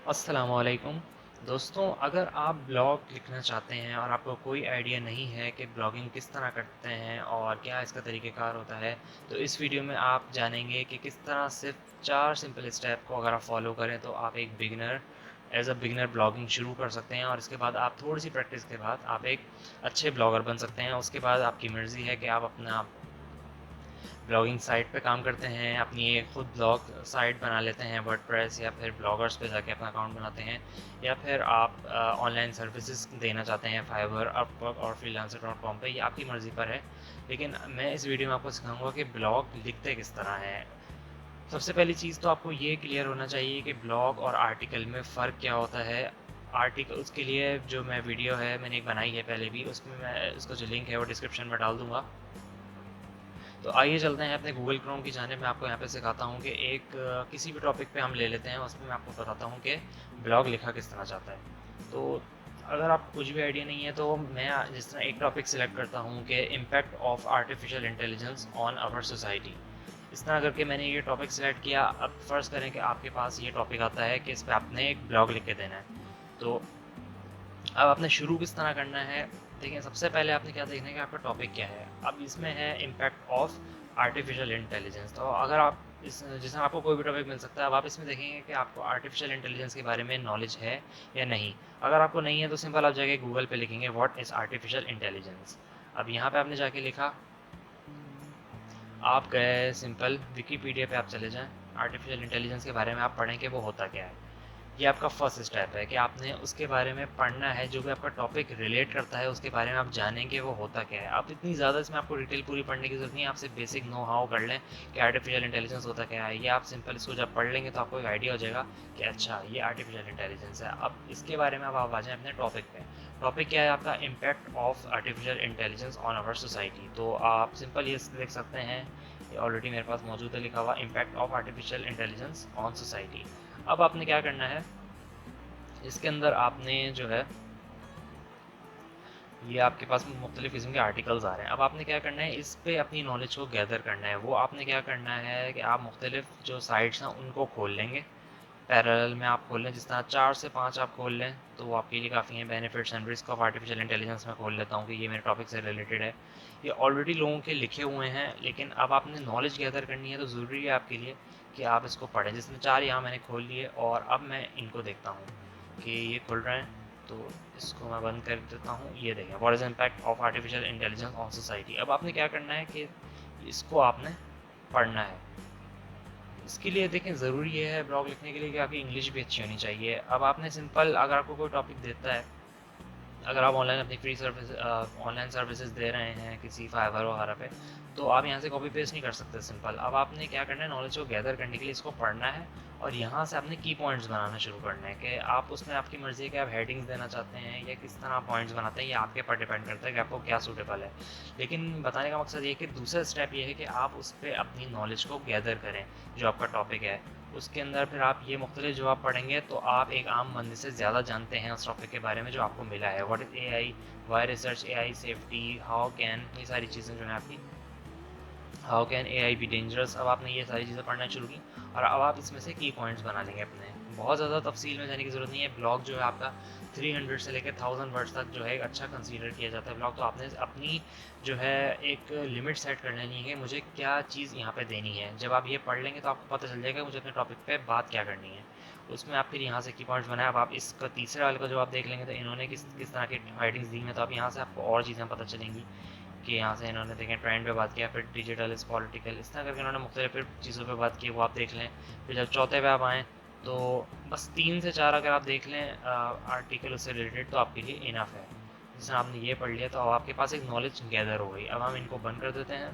अस्सलामुअलैकुम दोस्तों, अगर आप ब्लॉग लिखना चाहते हैं और आपको कोई आइडिया नहीं है कि ब्लॉगिंग किस तरह करते हैं और क्या इसका तरीक़ेकार होता है, तो इस वीडियो में आप जानेंगे कि किस तरह सिर्फ 4 सिंपल स्टेप को अगर आप फॉलो करें तो आप एक beginner as a beginner blogging शुरू कर सकते हैं और इसके बाद आप थोड़ी सी प्रैक्टिस के बाद आप एक अच्छे ब्लॉगर बन सकते हैं। उसके बाद आपकी मर्ज़ी है कि आप अपना ब्लॉगिंग साइट पे काम करते हैं, अपनी एक खुद ब्लॉग साइट बना लेते हैं वर्डप्रेस, या फिर ब्लॉगर्स पे जाके अपना अकाउंट बनाते हैं, या फिर आप ऑनलाइन सर्विसेज देना चाहते हैं फाइवर, अपवर्क और freelancer.com पे। ये आपकी मर्ज़ी पर है, लेकिन मैं इस वीडियो में आपको सिखाऊंगा कि ब्लॉग लिखते किस तरह है। सबसे पहली चीज़ तो आपको ये क्लियर होना चाहिए कि ब्लॉग और आर्टिकल में फ़र्क क्या होता है। आर्टिकल, उसके लिए जो मैं वीडियो है मैंने एक बनाई है पहले भी, उसमें मैं उसका जो लिंक है वो डिस्क्रिप्शन में डाल दूँगा। तो आइए चलते हैं अपने गूगल क्रोम की जानिब। मैं आपको यहाँ पे सिखाता हूँ कि किसी भी टॉपिक पे हम ले लेते हैं, उसमें मैं आपको बताता हूँ कि ब्लॉग लिखा किस तरह चाहता है। तो अगर आपको कुछ भी आइडिया नहीं है तो मैं जिस तरह एक टॉपिक सिलेक्ट करता हूँ कि impact of artificial intelligence on our society. इस तरह करके मैंने ये टॉपिक सिलेक्ट किया। अब फ़र्ज़ करें कि आपके पास ये टॉपिक आता है कि इस पर आपने एक ब्लॉग लिख के देना है। तो अब आपने शुरू किस तरह करना है, देखिए सबसे पहले आपने क्या देखना है कि आपका टॉपिक क्या है। अब इसमें है इम्पैक्ट ऑफ आर्टिफिशियल इंटेलिजेंस। तो अगर आप इस जिसमें आपको कोई भी टॉपिक मिल सकता है, अब आप इसमें देखेंगे कि आपको आर्टिफिशियल इंटेलिजेंस के बारे में नॉलेज है या नहीं। अगर आपको नहीं है तो सिंपल आप जाके गूगल पे लिखेंगे व्हाट इज़ आर्टिफिशियल इंटेलिजेंस। अब यहाँ पे आपने जाके लिखा, आप गए सिंपल विकीपीडिया पे आप चले जाएं, आर्टिफिशियल इंटेलिजेंस के बारे में आप पढ़ें कि वो होता क्या है। ये आपका फर्स्ट स्टेप है कि आपने उसके बारे में पढ़ना है, जो भी आपका टॉपिक रिलेट करता है उसके बारे में आप जानेंगे वो होता क्या है। आप इतनी ज़्यादा इसमें आपको डिटेल पूरी पढ़ने की ज़रूरत नहीं है, आप सिर्फ बेसिक नो हाउ कर लें कि आर्टिफिशियल इंटेलिजेंस होता क्या है। ये आप सिंपल इसको जब पढ़ लेंगे तो आपको एक आइडिया हो जाएगा कि अच्छा ये आर्टिफिशियल इंटेलिजेंस है। अब इसके बारे में अब आप आ जाएँ अपने टॉपिक पे। टॉपिक क्या है आपका, impact of artificial intelligence on our society. तो आप सिंपल ये देख सकते हैं, ये ऑलरेडी मेरे पास मौजूद है लिखा हुआ, impact of artificial intelligence on society. अब आपने क्या करना है, इसके अंदर आपने जो है, ये आपके पास मुख्तलिफ़ किस्म के आर्टिकल्स आ रहे हैं। अब आपने क्या करना है, इस पे अपनी नॉलेज को गैदर करना है। वो आपने क्या करना है कि आप मुख्तलिफ़ जो साइट्स हैं उनको खोल लेंगे, पैरेलल में आप खोल लें। जिस तरह 4 से 5 आप खोल लें तो वो आपके लिए काफ़ी हैं। Benefits and risk of artificial intelligence में खोल लेता हूँ कि ये मेरे टॉपिक से रिलेटेड है। ये ऑलरेडी लोगों के लिखे हुए हैं, लेकिन अब आपने नॉलेज गैदर करनी है तो ज़रूरी है आपके लिए कि आप इसको पढ़ें। जिसमें 4 यहाँ मैंने खोल लिए और अब मैं इनको देखता हूँ कि ये खुल रहे हैं। तो इसको मैं बंद कर देता हूँ। ये देखें, what is impact of artificial intelligence on society. अब आपने क्या करना है कि इसको आपने पढ़ना है। इसके लिए देखें, ज़रूरी ये है ब्लॉग लिखने के लिए कि आपकी इंग्लिश भी अच्छी होनी चाहिए। अब आपने सिंपल, अगर आपको कोई टॉपिक देता है, अगर आप ऑनलाइन अपनी फ्री सर्विस ऑनलाइन सर्विसेज दे रहे हैं किसी फाइवर वगैरह पे, तो आप यहाँ से कॉपी पेस्ट नहीं कर सकते सिंपल। अब आपने क्या करना है, नॉलेज को गैदर करने के लिए इसको पढ़ना है और यहाँ से आपने की पॉइंट्स बनाना शुरू करना है कि आप उसमें, आपकी मर्ज़ी है कि आप हेडिंग्स देना चाहते हैं या किस तरह पॉइंट्स बनाते हैं। ये आपके पर डिपेंड करता है कि आपको क्या सूटेबल है। लेकिन बताने का मकसद ये है कि दूसरा स्टेप ये है कि आप उस पर अपनी नॉलेज को गैदर करें, जो आपका टॉपिक है उसके अंदर। फिर आप ये मुख्तलिफ जो आप पढ़ेंगे तो आप एक आम बंदे से ज़्यादा जानते हैं उस टॉपिक के बारे में जो आपको मिला है। What is AI, why research AI safety, how can, ये सारी चीज़ें जो हैं आपकी, how can AI be dangerous. अब आपने ये सारी चीज़ें पढ़ना शुरू की और अब आप इसमें से की पॉइंट्स बना लेंगे अपने। बहुत ज़्यादा तफसील में जाने की ज़रूरत नहीं है। ब्लॉग जो है आपका 300 से लेकर 1000 वर्ड्स तक जो है एक अच्छा कंसीडर किया जाता है ब्लॉग। तो आपने अपनी जो है एक लिमिट सेट कर लेनी है कि मुझे क्या चीज़ यहाँ पे देनी है। जब आप ये पढ़ लेंगे तो आपको पता चल जाएगा मुझे अपने टॉपिक पे बात क्या करनी है। उसमें आप फिर यहाँ से की पॉइंट्स बनाए। अब आप इसका तीसरे वाले का जो आप देख लेंगे तो इन्होंने किस किस तरह की हेडिंग्स दी हैं, तो आप यहाँ से आपको और चीज़ें पता चलेंगी कि यहाँ से इन्होंने देखें ट्रेंड पे बात किया, फिर डिजिटल इस पॉलिटिकल, इस तरह करके इन्होंने मुख्तलिफ चीज़ों पे बात की, वो आप देख लें। फिर जब चौथे पे आप आएँ तो बस 3 से 4 अगर आप देख लें आर्टिकल उससे रिलेटेड तो आपके लिए इनफ है। जैसे आपने ये पढ़ लिया तो अब आपके पास एक नॉलेज गैदर हो गई। अब हम इनको बंद कर देते हैं।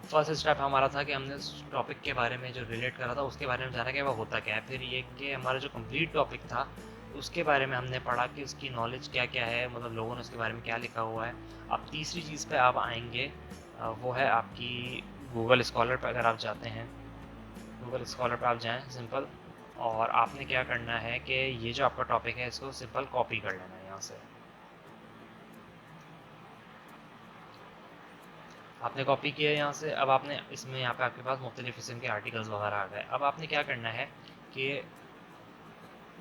फर्स्ट स्टेप हमारा था कि हमने उस टॉपिक के बारे में जो रिलेट करा था उसके बारे में जाना कि वह होता क्या है। फिर ये कि हमारा जो कंप्लीट टॉपिक था उसके बारे में हमने पढ़ा कि उसकी नॉलेज क्या क्या है, मतलब लोगों ने उसके बारे में क्या लिखा हुआ है। अब तीसरी चीज़ पे आप आएंगे, वो है आपकी गूगल स्कॉलर पर। अगर आप जाते हैं गूगल स्कॉलर पर आप जाएँ सिंपल, और आपने क्या करना है कि ये जो आपका टॉपिक है इसको सिंपल कॉपी कर लेना है यहाँ से। आपने कॉपी किया यहाँ से। अब आपने इसमें, यहाँ पे आपके पास मुख्तलिफ़ किस्म के आर्टिकल्स वगैरह आ गए। अब आपने क्या करना है कि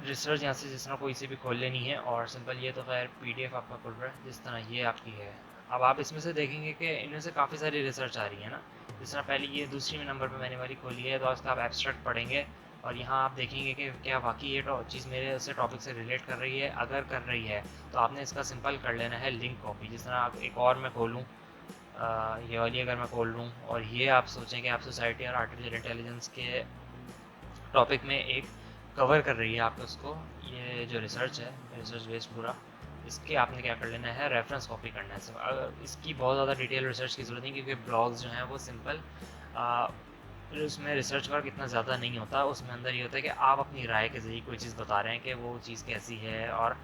रिसर्च यहाँ से जिस तरह कोई से भी खोल लेनी है, और सिंपल ये तो खैर पीडीएफ आपका खुल रहा है जिस तरह ये आपकी है। अब आप इसमें से देखेंगे कि इनमें से काफ़ी सारी रिसर्च आ रही है ना। जिस तरह पहले ये दूसरी नंबर पे मैंने वाली खोली है, तो इसका आप एब्स्ट्रैक्ट पढ़ेंगे और यहाँ आप देखेंगे कि क्या वाकई ये चीज़ मेरे से टॉपिक से रिलेट कर रही है। अगर कर रही है तो आपने इसका सिंपल कर लेना है लिंक कॉपी। जिस तरह आप एक और मैं खोलूँ, ये वाली अगर मैं खोल लूँ और ये आप सोचें कि आप सोसाइटी और आर्टिफिशियल इंटेलिजेंस के टॉपिक में एक कवर कर रही है आपको उसको, ये जो रिसर्च है रिसर्च बेस्ड पूरा, इसके आपने क्या कर लेना है, रेफरेंस कॉपी करना है। अगर इसकी बहुत ज़्यादा डिटेल रिसर्च की ज़रूरत नहीं, क्योंकि ब्लॉग्स जो हैं वो सिंपल उसमें रिसर्च वर्क इतना ज़्यादा नहीं होता। उसमें अंदर ये होता है कि आप अपनी राय के ज़रिए कोई चीज़ बता रहे हैं कि वो चीज़ कैसी है, और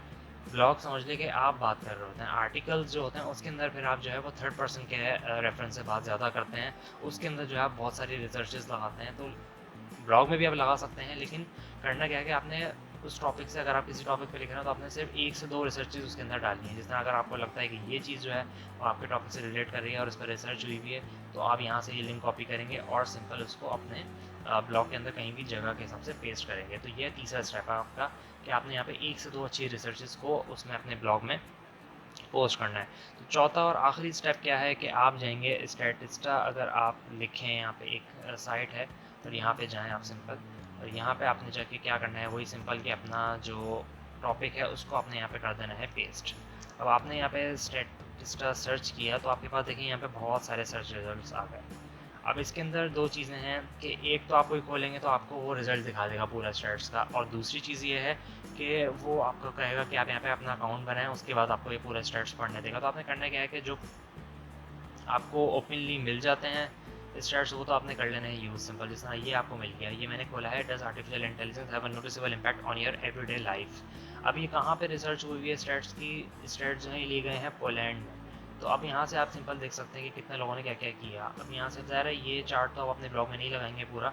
ब्लॉग समझ ले कि आप बात कर रहे होते हैं। आर्टिकल्स जो होते हैं उसके अंदर फिर आप जो है वो थर्ड पर्सन के रेफरेंस से बात ज़्यादा करते हैं। उसके अंदर जो है आप बहुत सारी रिसर्चेस लगाते हैं। तो ब्लॉग में भी आप लगा सकते हैं, लेकिन करना क्या है कि आपने उस टॉपिक से, अगर आप किसी टॉपिक पे लिख रहे हो तो आपने सिर्फ 1 से 2 रिसर्चेज उसके अंदर डालनी है। जिस तरह अगर आपको लगता है कि ये चीज़ जो है वो आपके टॉपिक से रिलेट कर रही है और उस पर रिसर्च हुई भी है, तो आप यहाँ से ये लिंक कॉपी करेंगे और सिंपल उसको अपने ब्लॉग के अंदर कहीं भी जगह के हिसाब से पेस्ट करेंगे। तो ये तीसरा स्टेप है आपका कि आपने यहाँ पे 1 से 2 अच्छी रिसर्चेज को उसमें अपने ब्लॉग में पोस्ट करना है। तो चौथा और आखिरी स्टेप क्या है कि आप जाएंगे स्टैटिस्टा, अगर आप लिखें यहाँ पे एक साइट है, और यहाँ पे जाएं आप सिंपल, और यहाँ पे आपने जाके क्या करना है, वही सिंपल कि अपना जो टॉपिक है उसको आपने यहाँ पे कर देना है पेस्ट। अब आपने यहाँ पे स्टैटिस्टा सर्च किया तो आपके पास देखिए यहाँ पे बहुत सारे सर्च रिजल्ट्स आ गए। अब इसके अंदर दो चीज़ें हैं कि एक तो आप कोई खोलेंगे तो आपको वो रिज़ल्ट दिखा देगा पूरा स्टेट्स का, और दूसरी चीज़ ये है कि वो आपको कहेगा कि आप यहाँ पे अपना अकाउंट बनाएं, उसके बाद आपको ये पूरा स्टेट्स पढ़ने देगा। तो आपने करना क्या है कि जो आपको ओपनली मिल जाते हैं स्टेट्स वो तो आपने कर लेना है यूज़ सिंपल। जिस तरह ये आपको मिल गया, ये मैंने खोला है, does artificial intelligence have a noticeable impact on your everyday life. अब ये कहाँ पे रिसर्च हुई है स्टेट्स की, स्टेट्स जो है लिए गए हैं पोलैंड में। तो अब यहाँ से आप सिंपल देख सकते हैं कि कितने लोगों ने क्या क्या किया। अब यहाँ से ज़ाहिर है ये चार्ट तो आप अपने ब्लॉग में नहीं लगाएंगे पूरा,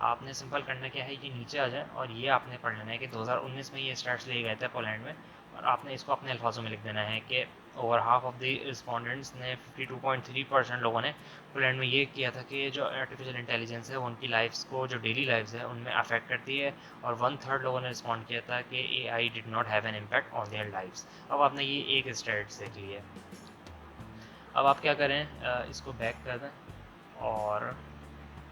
आपने सिंपल करना क्या है कि नीचे आ जाए और ये आपने पढ़ लेना है कि 2019 में ये स्टेट्स लिए गए थे पोलैंड में, और आपने इसको अपने अल्फाजों में लिख देना है कि over half of the respondents ने 52.3% लोगों ने पोलैंड में ये किया था कि जो आर्टिफिशियल इंटेलिजेंस है वो उनकी लाइफ्स को, जो डेली लाइफ्स है उनमें अफेक्ट करती है, और 1/3 लोगों ने रिस्पॉन्ड किया था कि AI did not have an impact on their lifes. अब आपने ये एक स्टेट्स देख ली है। अब आप क्या करें, इसको बैक कर दें और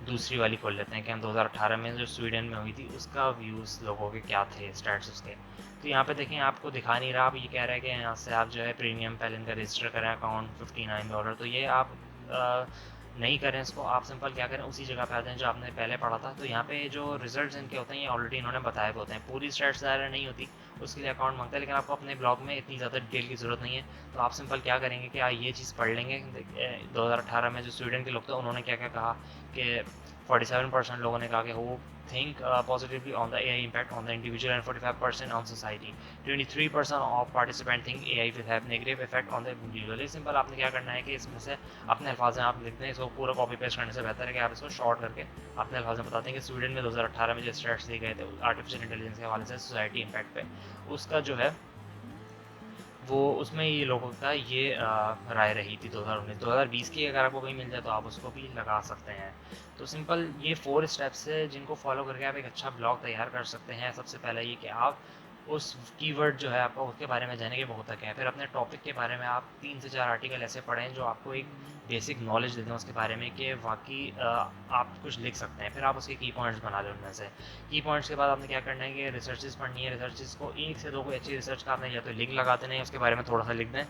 दूसरी वाली खोल लेते हैं कि हम 2018 में जो स्वीडन में हुई थी उसका व्यूज़ लोगों के क्या थे, स्टैट्स उसके। तो यहाँ पे देखें आपको दिखा नहीं रहा, अब ये कह रहा है कि यहाँ से आप जो है प्रीमियम पहले इनका रजिस्टर करें अकाउंट $59। तो ये आप नहीं करें इसको, आप सिंपल क्या करें उसी जगह पे आ जाएं जो आपने पहले पढ़ा था। तो यहाँ पे जो रिजल्ट्स इनके होते हैं ये ऑलरेडी इन्होंने बताए हुए होते हैं, पूरी स्टैट्स ज़्यादा नहीं होती, उसके लिए अकाउंट मांगता है, लेकिन आपको अपने ब्लॉग में इतनी ज़्यादा डिटेल की ज़रूरत नहीं है। तो आप सिंपल क्या करेंगे कि आप ये चीज़ पढ़ लेंगे 2018 में जो स्वीडन के लोग थे उन्होंने क्या क्या कहा कि 47% लोगों ने कहा कि वो think positively on the AI impact on the individual and 45% on society. 23% of participants think AI will have negative effect on the individual. Simple आपने क्या करना है कि इसमें से अपने अल्फाज में आप लिख दें, इसको पूरा कॉपी पेस्ट करने से बेहतर है कि आप इसको शॉर्ट करके अपने अल्फाज में बताते हैं कि स्वीडन में 2018 में जो स्टैट्स दिए गए थे आर्टिफिशियल इंटेलिजेंस के हवाले से सोसाइटी इम्पैक्ट पे, उसका जो है वो उसमें ये लोगों का ये राय रही थी 2019। 2020 की अगर आपको कहीं मिल जाए तो आप उसको भी लगा सकते हैं। तो सिंपल ये 4 स्टेप्स है जिनको फॉलो करके आप एक अच्छा ब्लॉग तैयार कर सकते हैं। सबसे पहले ये कि आप उस कीवर्ड जो है आपका उसके बारे में जानेंगे बहुत तक है, फिर अपने टॉपिक के बारे में आप 3 से 4 आर्टिकल ऐसे पढ़ें जो आपको एक बेसिक नॉलेज देते हैं उसके बारे में कि वाकई आप कुछ लिख सकते हैं। फिर आप उसके की पॉइंट्स बना लें उनमें से। की पॉइंट्स के बाद आपने क्या करना है कि रिसर्चेस पढ़नी है, रिसर्चेस को 1 से 2 कोई अच्छी रिसर्च का आपने या तो लिंक लगा देना है, उसके बारे में थोड़ा सा लिख दें।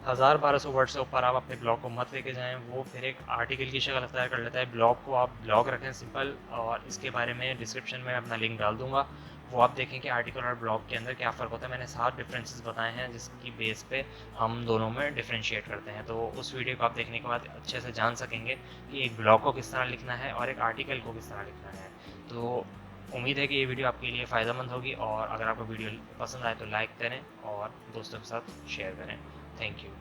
1000-1200 वर्ड से ऊपर आप अपने ब्लॉग को मत लेके जाएं, वो फिर एक आर्टिकल की शक्ल अख्तियार कर लेता है। ब्लॉग को आप ब्लॉग रखें सिंपल, और इसके बारे में डिस्क्रिप्शन में अपना लिंक डाल दूंगा, वो आप देखें कि आर्टिकल और ब्लॉग के अंदर क्या फ़र्क होता है। मैंने 7 डिफरेंसेस बताए हैं जिसकी बेस पे हम दोनों में डिफ्रेंशिएट करते हैं। तो उस वीडियो को आप देखने के बाद अच्छे से जान सकेंगे कि एक ब्लॉग को किस तरह लिखना है और एक आर्टिकल को किस तरह लिखना है। तो उम्मीद है कि ये वीडियो आपके लिए फ़ायदेमंद होगी, और अगर आपको वीडियो पसंद आए तो लाइक करें और दोस्तों के साथ शेयर करें। Thank you.